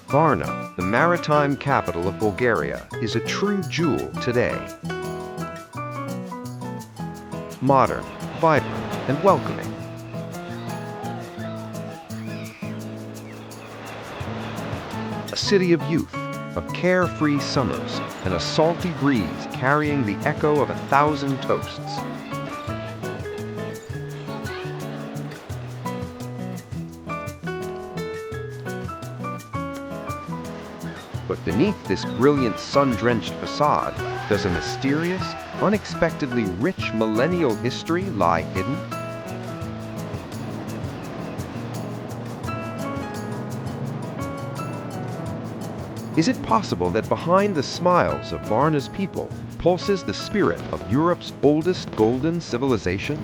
Varna, the maritime capital of Bulgaria, is a true jewel today. Modern, vibrant, and welcoming. A city of youth, of carefree summers, and a salty breeze carrying the echo of 1,000 toasts. But beneath this brilliant sun-drenched facade, does a mysterious, unexpectedly rich millennial history lie hidden? Is it possible that behind the smiles of Varna's people pulses the spirit of Europe's oldest golden civilization?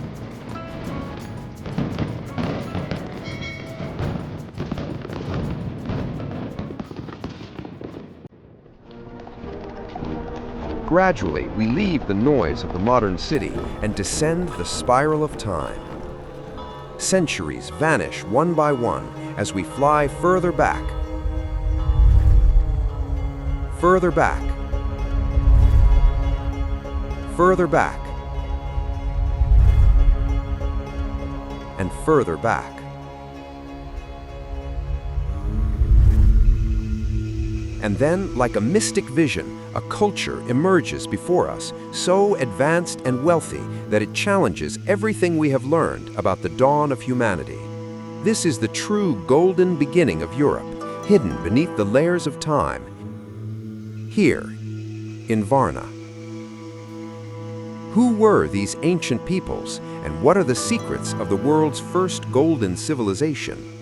Gradually, we leave the noise of the modern city and descend the spiral of time. Centuries vanish one by one as we fly further back, further back, further back, and further back. And then, like a mystic vision, a culture emerges before us, so advanced and wealthy that it challenges everything we have learned about the dawn of humanity. This is the true golden beginning of Europe, hidden beneath the layers of time, here in Varna. Who were these ancient peoples, and what are the secrets of the world's first golden civilization?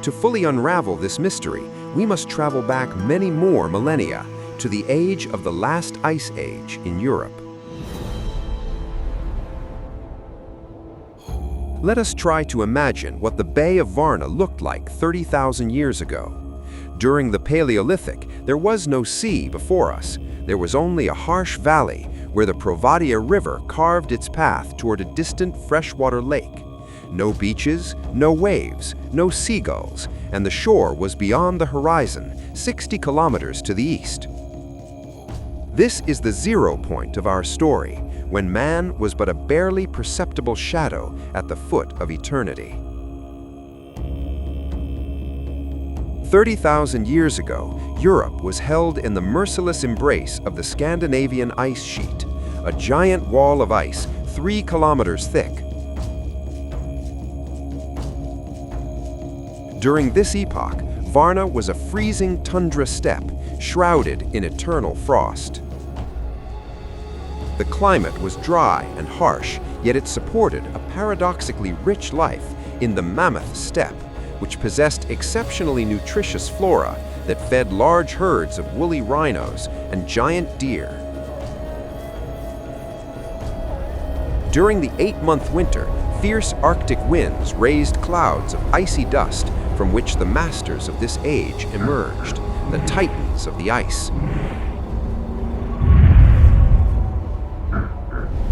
To fully unravel this mystery, we must travel back many more millennia to the age of the last ice age in Europe. Let us try to imagine what the Bay of Varna looked like 30,000 years ago. During the Paleolithic, there was no sea before us. There was only a harsh valley where the Provadia River carved its path toward a distant freshwater lake. No beaches, no waves, no seagulls, and the shore was beyond the horizon, 60 kilometers to the east. This is the zero point of our story, when man was but a barely perceptible shadow at the foot of eternity. 30,000 years ago, Europe was held in the merciless embrace of the Scandinavian ice sheet, a giant wall of ice 3 kilometers thick. During this epoch, Varna was a freezing tundra steppe, shrouded in eternal frost. The climate was dry and harsh, yet it supported a paradoxically rich life in the mammoth steppe, which possessed exceptionally nutritious flora that fed large herds of woolly rhinos and giant deer. During the 8-month winter, fierce Arctic winds raised clouds of icy dust from which the masters of this age emerged, the titans of the ice.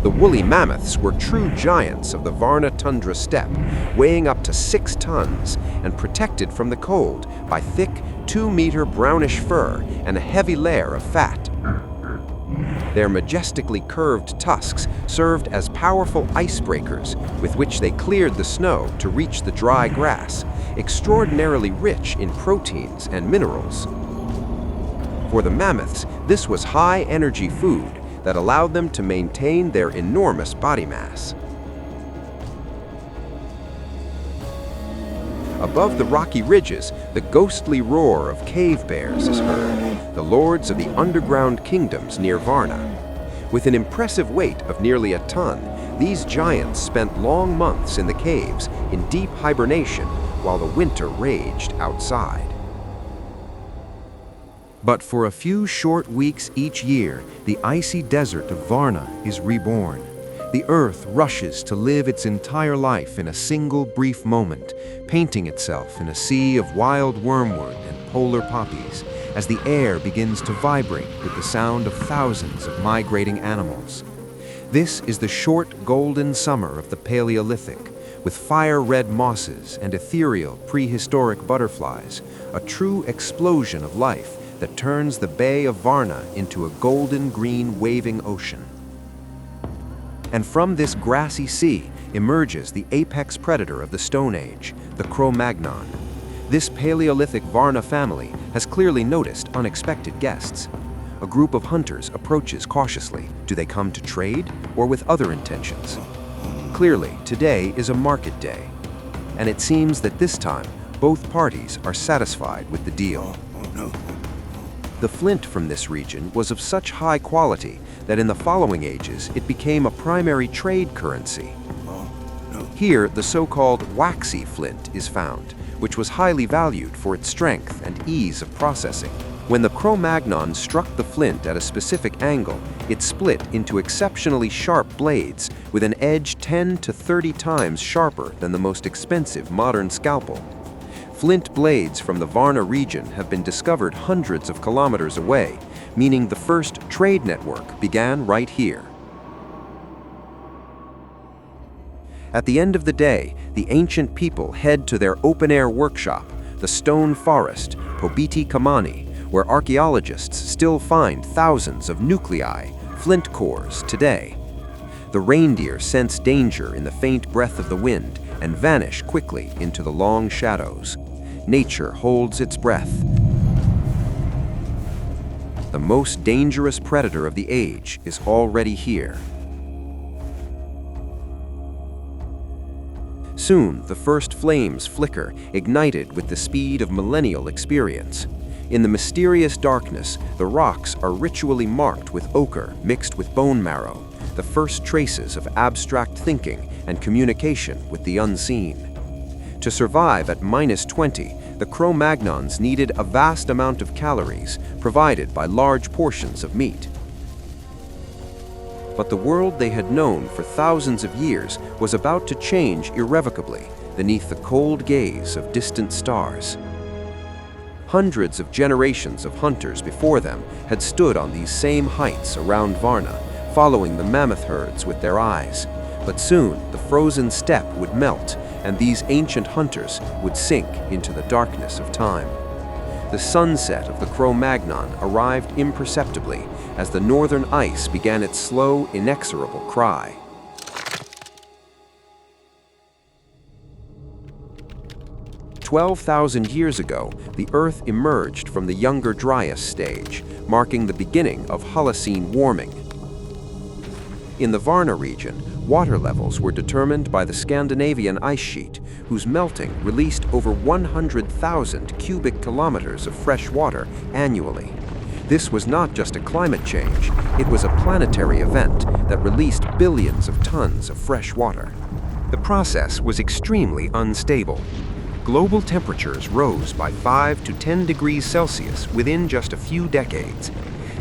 The woolly mammoths were true giants of the Varna tundra steppe, weighing up to 6 tons and protected from the cold by thick 2-meter brownish fur and a heavy layer of fat. Their majestically curved tusks served as powerful icebreakers with which they cleared the snow to reach the dry grass, extraordinarily rich in proteins and minerals. For the mammoths, this was high-energy food that allowed them to maintain their enormous body mass. Above the rocky ridges, the ghostly roar of cave bears is heard, the lords of the underground kingdoms near Varna. With an impressive weight of nearly a ton, these giants spent long months in the caves in deep hibernation while the winter raged outside. But for a few short weeks each year, the icy desert of Varna is reborn. The earth rushes to live its entire life in a single brief moment, painting itself in a sea of wild wormwood and polar poppies, as the air begins to vibrate with the sound of thousands of migrating animals. This is the short golden summer of the Paleolithic, with fire-red mosses and ethereal prehistoric butterflies, a true explosion of life that turns the Bay of Varna into a golden-green waving ocean. And from this grassy sea emerges the apex predator of the Stone Age, the Cro-Magnon. This Paleolithic Varna family has clearly noticed unexpected guests. A group of hunters approaches cautiously. Do they come to trade or with other intentions? Clearly, today is a market day, and it seems that this time both parties are satisfied with the deal. The flint from this region was of such high quality that in the following ages it became a primary trade currency. Here, the so-called waxy flint is found, which was highly valued for its strength and ease of processing. When the Cro-Magnon struck the flint at a specific angle, it split into exceptionally sharp blades with an edge 10 to 30 times sharper than the most expensive modern scalpel. Flint blades from the Varna region have been discovered hundreds of kilometers away, meaning the first trade network began right here. At the end of the day, the ancient people head to their open-air workshop, the stone forest, Pobiti Kamani, where archaeologists still find thousands of nuclei, flint cores, today. The reindeer sense danger in the faint breath of the wind and vanish quickly into the long shadows. Nature holds its breath. The most dangerous predator of the age is already here. Soon, the first flames flicker, ignited with the speed of millennial experience. In the mysterious darkness, the rocks are ritually marked with ochre mixed with bone marrow, the first traces of abstract thinking and communication with the unseen. To survive at -20, the Cro-Magnons needed a vast amount of calories provided by large portions of meat. But the world they had known for thousands of years was about to change irrevocably beneath the cold gaze of distant stars. Hundreds of generations of hunters before them had stood on these same heights around Varna, following the mammoth herds with their eyes. But soon the frozen steppe would melt, and these ancient hunters would sink into the darkness of time. The sunset of the Cro-Magnon arrived imperceptibly as the northern ice began its slow, inexorable cry. "12,000 years ago, the Earth emerged from the Younger Dryas stage, marking the beginning of Holocene warming. In the Varna region, water levels were determined by the Scandinavian ice sheet, whose melting released over 100,000 cubic kilometers of fresh water annually. This was not just a climate change, it was a planetary event that released billions of tons of fresh water. The process was extremely unstable. Global temperatures rose by 5 to 10 degrees Celsius within just a few decades.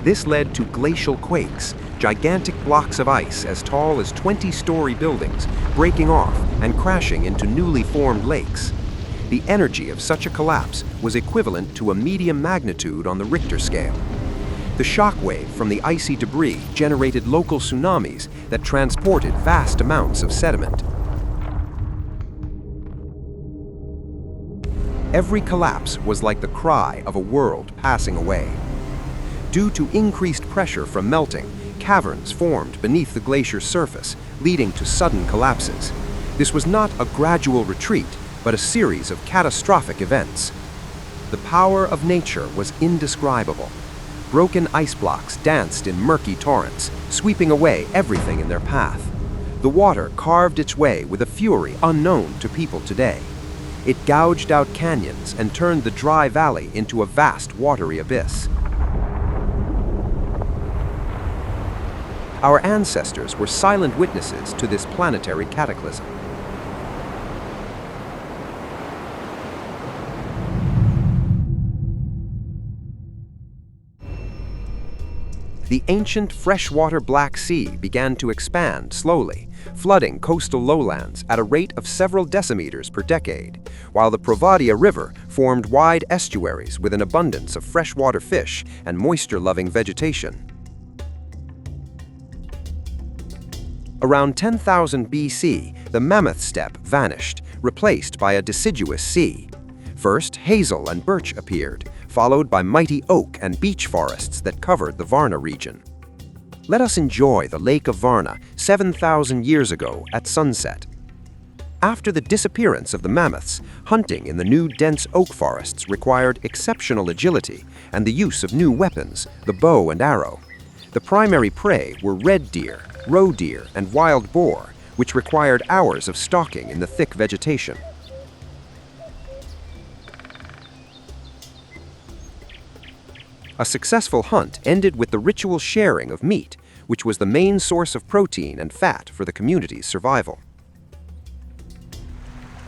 This led to glacial quakes, gigantic blocks of ice as tall as 20-story buildings breaking off and crashing into newly formed lakes. The energy of such a collapse was equivalent to a medium magnitude on the Richter scale. The shock wave from the icy debris generated local tsunamis that transported vast amounts of sediment. Every collapse was like the cry of a world passing away. Due to increased pressure from melting, caverns formed beneath the glacier's surface, leading to sudden collapses. This was not a gradual retreat, but a series of catastrophic events. The power of nature was indescribable. Broken ice blocks danced in murky torrents, sweeping away everything in their path. The water carved its way with a fury unknown to people today. It gouged out canyons and turned the dry valley into a vast watery abyss. Our ancestors were silent witnesses to this planetary cataclysm. The ancient freshwater Black Sea began to expand slowly, flooding coastal lowlands at a rate of several decimeters per decade, while the Provadia River formed wide estuaries with an abundance of freshwater fish and moisture-loving vegetation. Around 10,000 BC, the mammoth steppe vanished, replaced by a deciduous sea. First, hazel and birch appeared, followed by mighty oak and beech forests that covered the Varna region. Let us enjoy the Lake of Varna 7,000 years ago at sunset. After the disappearance of the mammoths, hunting in the new dense oak forests required exceptional agility and the use of new weapons, the bow and arrow. The primary prey were red deer, roe deer, and wild boar, which required hours of stalking in the thick vegetation. A successful hunt ended with the ritual sharing of meat, which was the main source of protein and fat for the community's survival.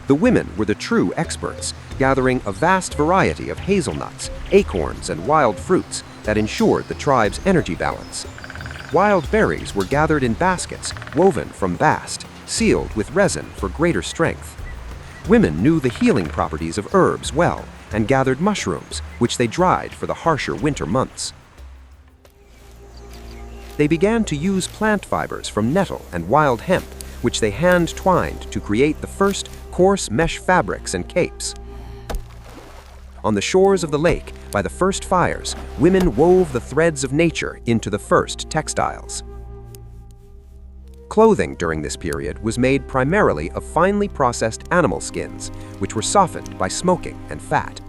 The women were the true experts, gathering a vast variety of hazelnuts, acorns, and wild fruits that ensured the tribe's energy balance. Wild berries were gathered in baskets woven from bast, sealed with resin for greater strength. Women knew the healing properties of herbs well and gathered mushrooms, which they dried for the harsher winter months. They began to use plant fibers from nettle and wild hemp, which they hand-twined to create the first coarse mesh fabrics and capes. On the shores of the lake, by the first fires, women wove the threads of nature into the first textiles. Clothing during this period was made primarily of finely processed animal skins, which were softened by smoking and fat.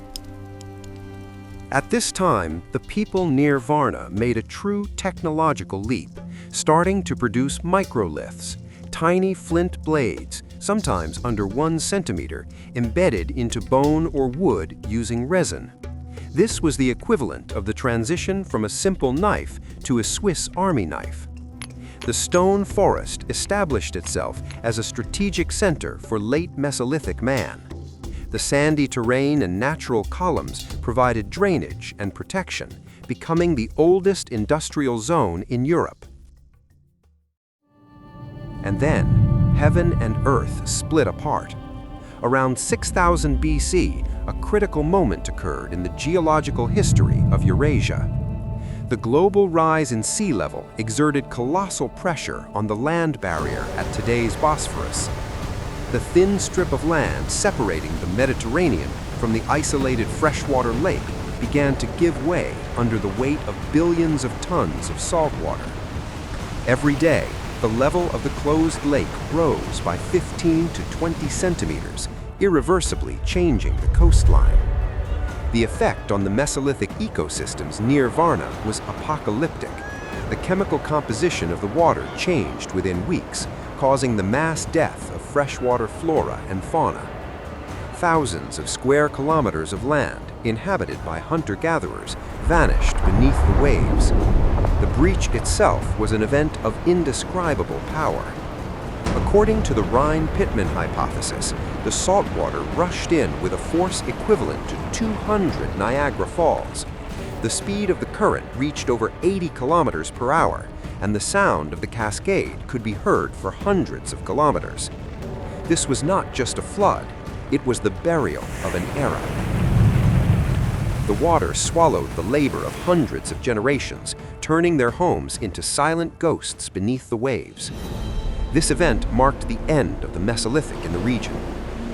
At this time, the people near Varna made a true technological leap, starting to produce microliths, tiny flint blades, sometimes under 1 centimeter, embedded into bone or wood using resin. This was the equivalent of the transition from a simple knife to a Swiss army knife. The stone forest established itself as a strategic center for late Mesolithic man. The sandy terrain and natural columns provided drainage and protection, becoming the oldest industrial zone in Europe. And then, heaven and earth split apart. Around 6000 BC, a critical moment occurred in the geological history of Eurasia. The global rise in sea level exerted colossal pressure on the land barrier at today's Bosphorus. The thin strip of land separating the Mediterranean from the isolated freshwater lake began to give way under the weight of billions of tons of saltwater. Every day, the level of the closed lake rose by 15 to 20 centimeters, irreversibly changing the coastline. The effect on the Mesolithic ecosystems near Varna was apocalyptic. The chemical composition of the water changed within weeks, causing the mass death of freshwater flora and fauna. Thousands of square kilometers of land, inhabited by hunter-gatherers, vanished beneath the waves. The breach itself was an event of indescribable power. According to the Rhine-Pitman hypothesis, the saltwater rushed in with a force equivalent to 200 Niagara Falls. The speed of the current reached over 80 kilometers per hour, and the sound of the cascade could be heard for hundreds of kilometers. This was not just a flood, it was the burial of an era. The water swallowed the labor of hundreds of generations, turning their homes into silent ghosts beneath the waves. This event marked the end of the Mesolithic in the region.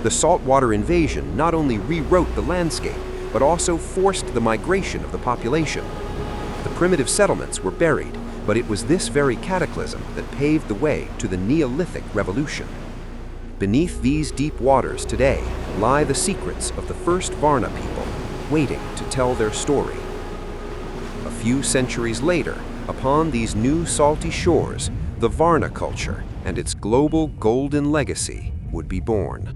The saltwater invasion not only rewrote the landscape, but also forced the migration of the population. The primitive settlements were buried, but it was this very cataclysm that paved the way to the Neolithic Revolution. Beneath these deep waters today lie the secrets of the first Varna people, waiting to tell their story. A few centuries later, upon these new salty shores, the Varna culture and its global golden legacy would be born.